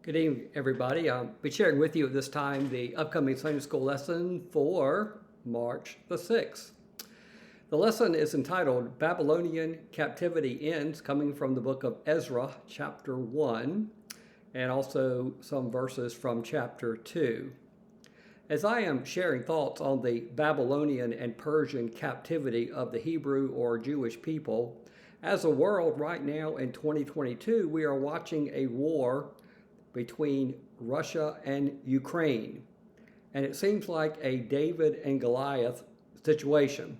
Good evening, everybody. I'll be sharing with you at this time the upcoming Sunday school lesson for March the 6th. The lesson is entitled Babylonian Captivity Ends, coming from the book of Ezra, chapter 1, and also some verses from chapter 2. As I am sharing thoughts on the Babylonian and Persian captivity of the Hebrew or Jewish people, as a world right now in 2022, we are watching a war between Russia and Ukraine. And it seems like a David and Goliath situation.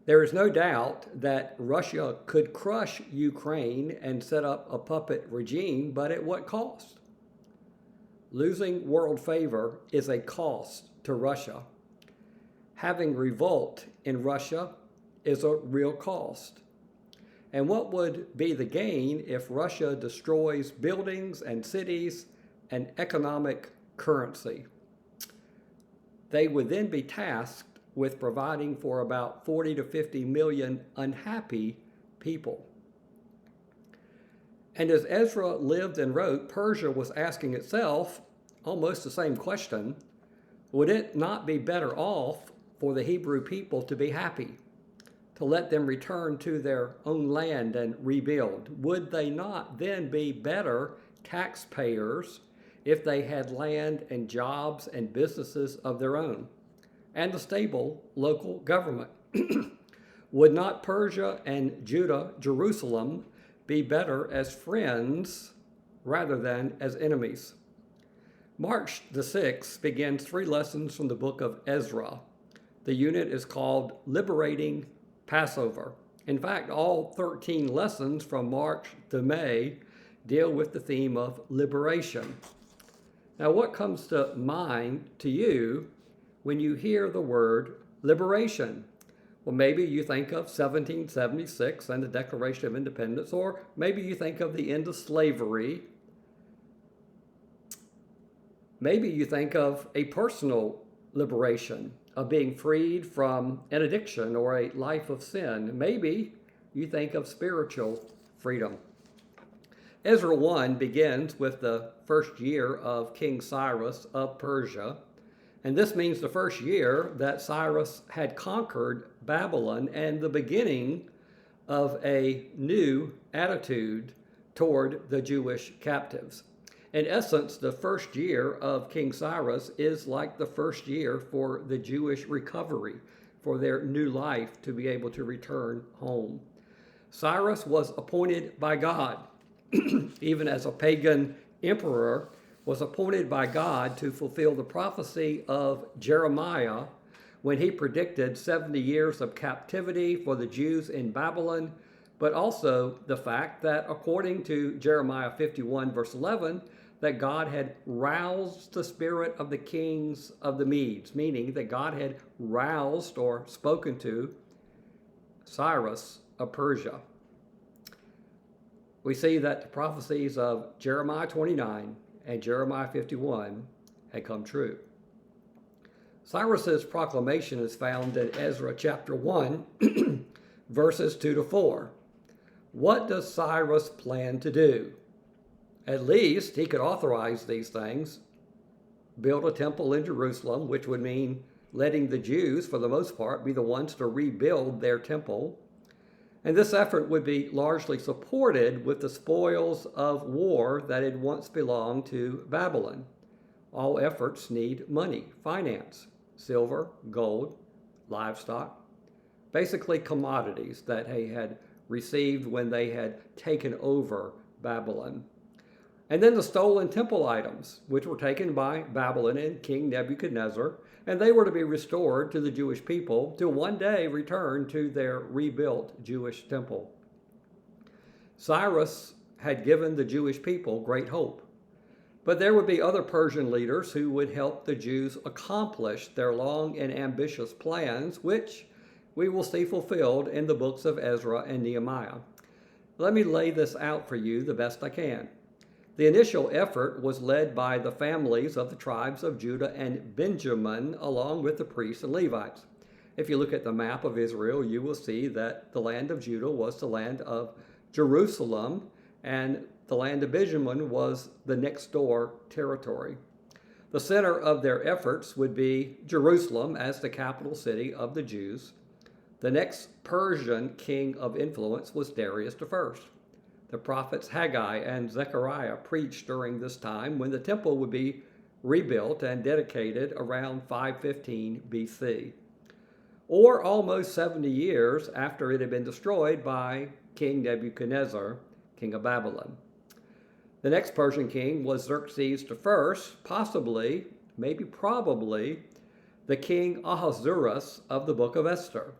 There is no doubt that Russia could crush Ukraine and set up a puppet regime, but at what cost? Losing world favor is a cost to Russia. Having revolt in Russia is a real cost. And what would be the gain if Russia destroys buildings and cities and economic currency? They would then be tasked with providing for about 40 to 50 million unhappy people. And as Ezra lived and wrote, Persia was asking itself almost the same question: would it not be better off for the Hebrew people to be happy, to let them return to their own land and rebuild? Would they not then be better taxpayers if they had land and jobs and businesses of their own and a stable local government? Would not Persia and Judah, Jerusalem, be better as friends rather than as enemies? March the 6th begins 3 lessons from the book of Ezra. The unit is called Liberating Passover. In fact, all 13 lessons from March to May deal with the theme of liberation. Now, what comes to mind to you when you hear the word liberation? Well, maybe you think of 1776 and the Declaration of Independence, or maybe you think of the end of slavery. Maybe you think of a personal liberation, of being freed from an addiction or a life of sin. Maybe you think of spiritual freedom. Ezra 1 begins with the first year of King Cyrus of Persia, and this means the first year that Cyrus had conquered Babylon and the beginning of a new attitude toward the Jewish captives. In essence, the first year of King Cyrus is like the first year for the Jewish recovery, for their new life to be able to return home. Cyrus was appointed by God, even as a pagan emperor, was appointed by God to fulfill the prophecy of Jeremiah when he predicted 70 years of captivity for the Jews in Babylon, but also the fact that according to Jeremiah 51 verse 11, that God had roused the spirit of the kings of the Medes, meaning that God had roused or spoken to Cyrus of Persia. We see that the prophecies of Jeremiah 29 and Jeremiah 51 had come true. Cyrus's proclamation is found in Ezra chapter 1, verses 2 to 4. What does Cyrus plan to do? At least he could authorize these things, build a temple in Jerusalem, which would mean letting the Jews, for the most part, be the ones to rebuild their temple. And this effort would be largely supported with the spoils of war that had once belonged to Babylon. All efforts need money, finance, silver, gold, livestock, basically commodities that they had received when they had taken over Babylon. And then the stolen temple items, which were taken by Babylon and King Nebuchadnezzar, and they were to be restored to the Jewish people to one day return to their rebuilt Jewish temple. Cyrus had given the Jewish people great hope, but there would be other Persian leaders who would help the Jews accomplish their long and ambitious plans, which we will see fulfilled in the books of Ezra and Nehemiah. Let me lay this out for you the best I can. The initial effort was led by the families of the tribes of Judah and Benjamin, along with the priests and Levites. If you look at the map of Israel, you will see that the land of Judah was the land of Jerusalem, and the land of Benjamin was the next door territory. The center of their efforts would be Jerusalem as the capital city of the Jews. The next Persian king of influence was Darius I. The prophets Haggai and Zechariah preached during this time when the temple would be rebuilt and dedicated around 515 BC, or almost 70 years after it had been destroyed by King Nebuchadnezzar, king of Babylon. The next Persian king was Xerxes I, possibly, maybe probably, the king Ahasuerus of the book of Esther.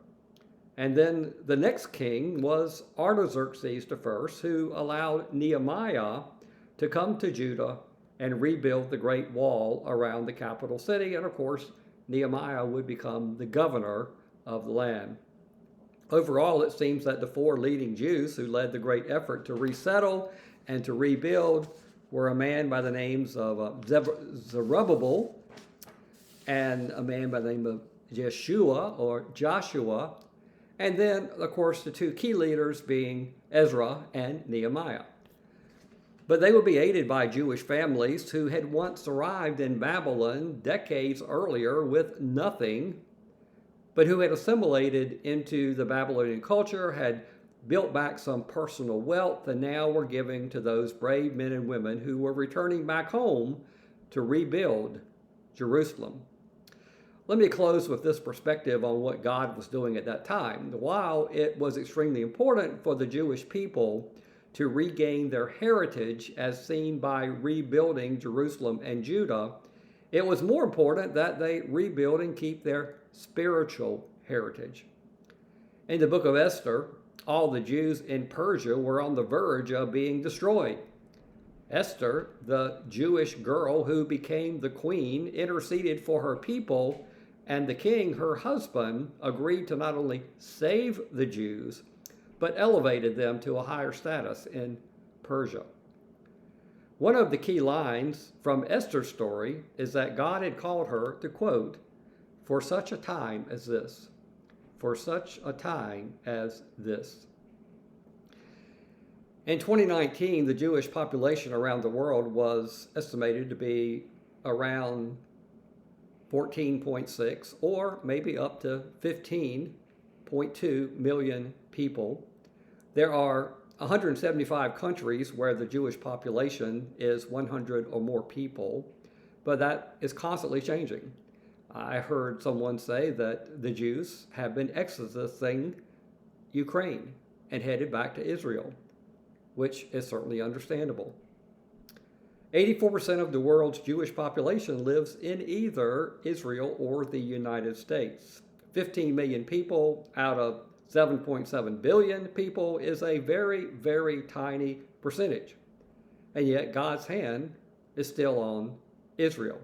And then the next king was Artaxerxes I, who allowed Nehemiah to come to Judah and rebuild the Great Wall around the capital city. And of course, Nehemiah would become the governor of the land. Overall, it seems that the four leading Jews who led the great effort to resettle and to rebuild were a man by the names of Zerubbabel and a man by the name of Jeshua or Joshua, and then, of course, the two key leaders being Ezra and Nehemiah. But they would be aided by Jewish families who had once arrived in Babylon decades earlier with nothing, but who had assimilated into the Babylonian culture, had built back some personal wealth, and now were giving to those brave men and women who were returning back home to rebuild Jerusalem. Let me close with this perspective on what God was doing at that time. While it was extremely important for the Jewish people to regain their heritage as seen by rebuilding Jerusalem and Judah, it was more important that they rebuild and keep their spiritual heritage. In the book of Esther, all the Jews in Persia were on the verge of being destroyed. Esther, the Jewish girl who became the queen, interceded for her people, and the king, her husband, agreed to not only save the Jews, but elevated them to a higher status in Persia. One of the key lines from Esther's story is that God had called her to, quote, "for such a time as this." For such a time as this. In 2019, the Jewish population around the world was estimated to be around 14.6 or maybe up to 15.2 million people. There are 175 countries where the Jewish population is 100 or more people, but that is constantly changing. I heard someone say that the Jews have been exodusing Ukraine and headed back to Israel, which is certainly understandable. 84% of the world's Jewish population lives in either Israel or the United States. 15 million people out of 7.7 billion people is a very, very tiny percentage. And yet God's hand is still on Israel.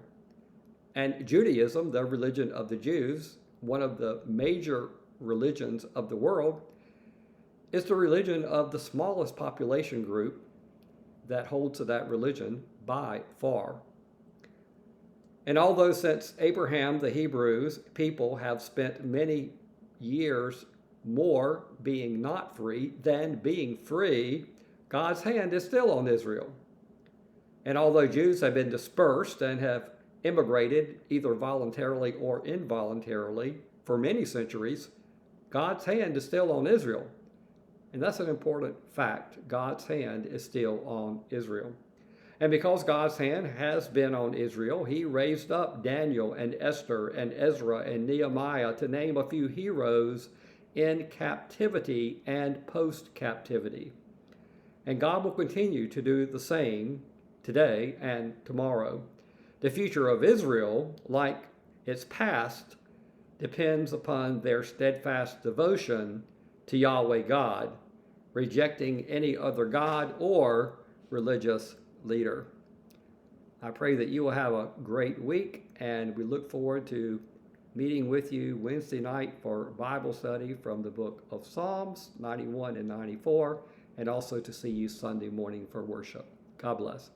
And Judaism, the religion of the Jews, one of the major religions of the world, is the religion of the smallest population group that holds to that religion by far. And although since Abraham, the Hebrews people have spent many years more being not free than being free, God's hand is still on Israel. And although Jews have been dispersed and have immigrated either voluntarily or involuntarily for many centuries, God's hand is still on Israel. And that's an important fact. God's hand is still on Israel. And because God's hand has been on Israel, he raised up Daniel and Esther and Ezra and Nehemiah, to name a few heroes in captivity and post-captivity. And God will continue to do the same today and tomorrow. The future of Israel, like its past, depends upon their steadfast devotion to Yahweh God, rejecting any other God or religious leader. I pray that you will have a great week, and we look forward to meeting with you Wednesday night for Bible study from the book of Psalms 91 and 94, and also to see you Sunday morning for worship. God bless.